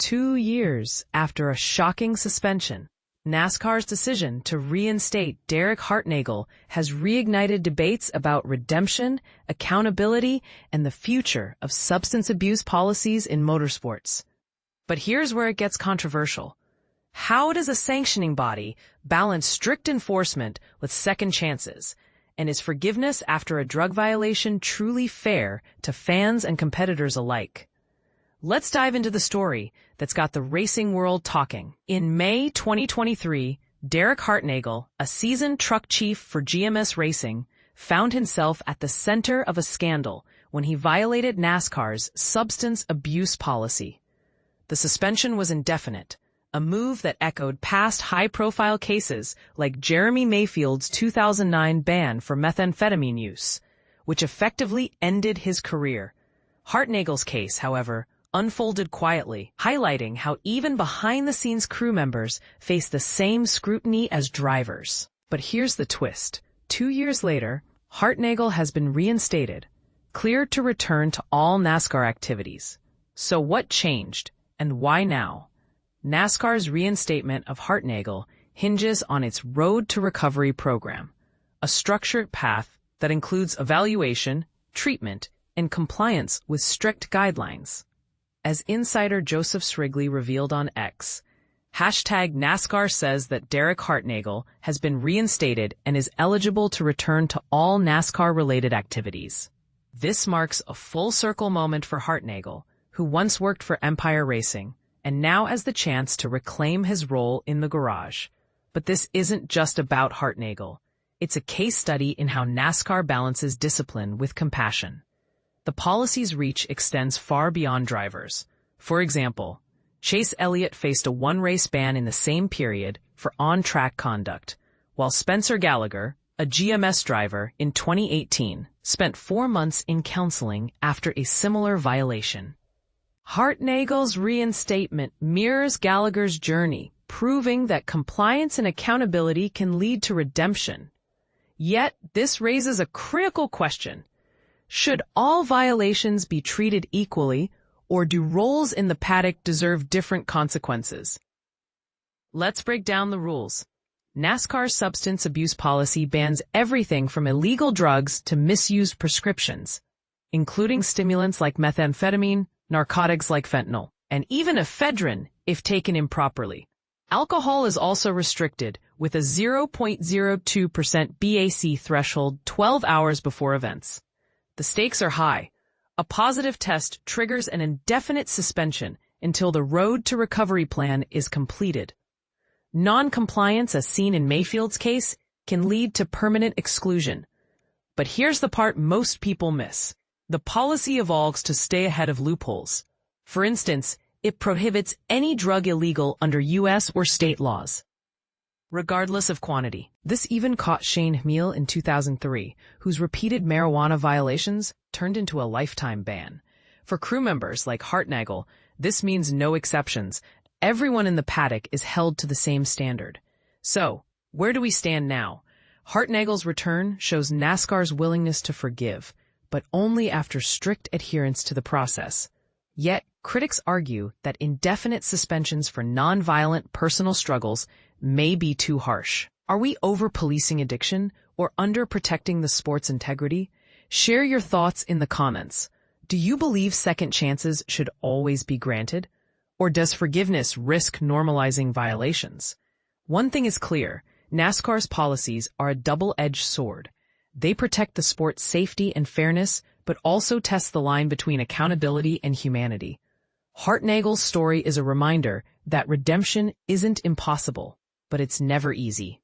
2 years after a shocking suspension, NASCAR's decision to reinstate Derek Hartnagel has reignited debates about redemption, accountability, and the future of substance abuse policies in motorsports. But here's where it gets controversial. How does a sanctioning body balance strict enforcement with second chances? And is forgiveness after a drug violation truly fair to fans and competitors alike? Let's dive into the story that's got the racing world talking. In May 2023, Derek Hartnagel, a seasoned truck chief for GMS Racing, found himself at the center of a scandal when he violated NASCAR's substance abuse policy. The suspension was indefinite, a move that echoed past high-profile cases like Jeremy Mayfield's 2009 ban for methamphetamine use, which effectively ended his career. Hartnagel's case, however, unfolded quietly, highlighting how even behind-the-scenes crew members face the same scrutiny as drivers. But here's the twist. 2 years later, Hartnagel has been reinstated, cleared to return to all NASCAR activities. So what changed, and why now? NASCAR's reinstatement of Hartnagel hinges on its Road to Recovery program, a structured path that includes evaluation, treatment, and compliance with strict guidelines. As insider Joseph Srigley revealed on X, #NASCAR says that Derek Hartnagel has been reinstated and is eligible to return to all NASCAR-related activities. This marks a full-circle moment for Hartnagel, who once worked for Empire Racing, and now has the chance to reclaim his role in the garage. But this isn't just about Hartnagel. It's a case study in how NASCAR balances discipline with compassion. The policy's reach extends far beyond drivers. For example, Chase Elliott faced a one-race ban in the same period for on-track conduct, while Spencer Gallagher, a GMS driver, in 2018, spent 4 months in counseling after a similar violation. Hartnagel's reinstatement mirrors Gallagher's journey, proving that compliance and accountability can lead to redemption. Yet, this raises a critical question. Should all violations be treated equally, or do roles in the paddock deserve different consequences? Let's break down the rules. NASCAR's substance abuse policy bans everything from illegal drugs to misused prescriptions, including stimulants like methamphetamine, narcotics like fentanyl, and even ephedrine if taken improperly. Alcohol is also restricted, with a 0.02% BAC threshold 12 hours before events. The stakes are high. A positive test triggers an indefinite suspension until the Road to Recovery plan is completed. Non-compliance, as seen in Mayfield's case, can lead to permanent exclusion. But here's the part most people miss. The policy evolves to stay ahead of loopholes. For instance, it prohibits any drug illegal under U.S. or state laws, regardless of quantity. This even caught Shane Hmiel in 2003, whose repeated marijuana violations turned into a lifetime ban. For crew members like Hartnagel, this means no exceptions. Everyone in the paddock is held to the same standard. So, where do we stand now? Hartnagel's return shows NASCAR's willingness to forgive, but only after strict adherence to the process. Yet, critics argue that indefinite suspensions for non-violent personal struggles may be too harsh. Are we over-policing addiction or under-protecting the sport's integrity? Share your thoughts in the comments. Do you believe second chances should always be granted? Or does forgiveness risk normalizing violations? One thing is clear, NASCAR's policies are a double-edged sword. They protect the sport's safety and fairness, but also test the line between accountability and humanity. Hartnagel's story is a reminder that redemption isn't impossible, but it's never easy.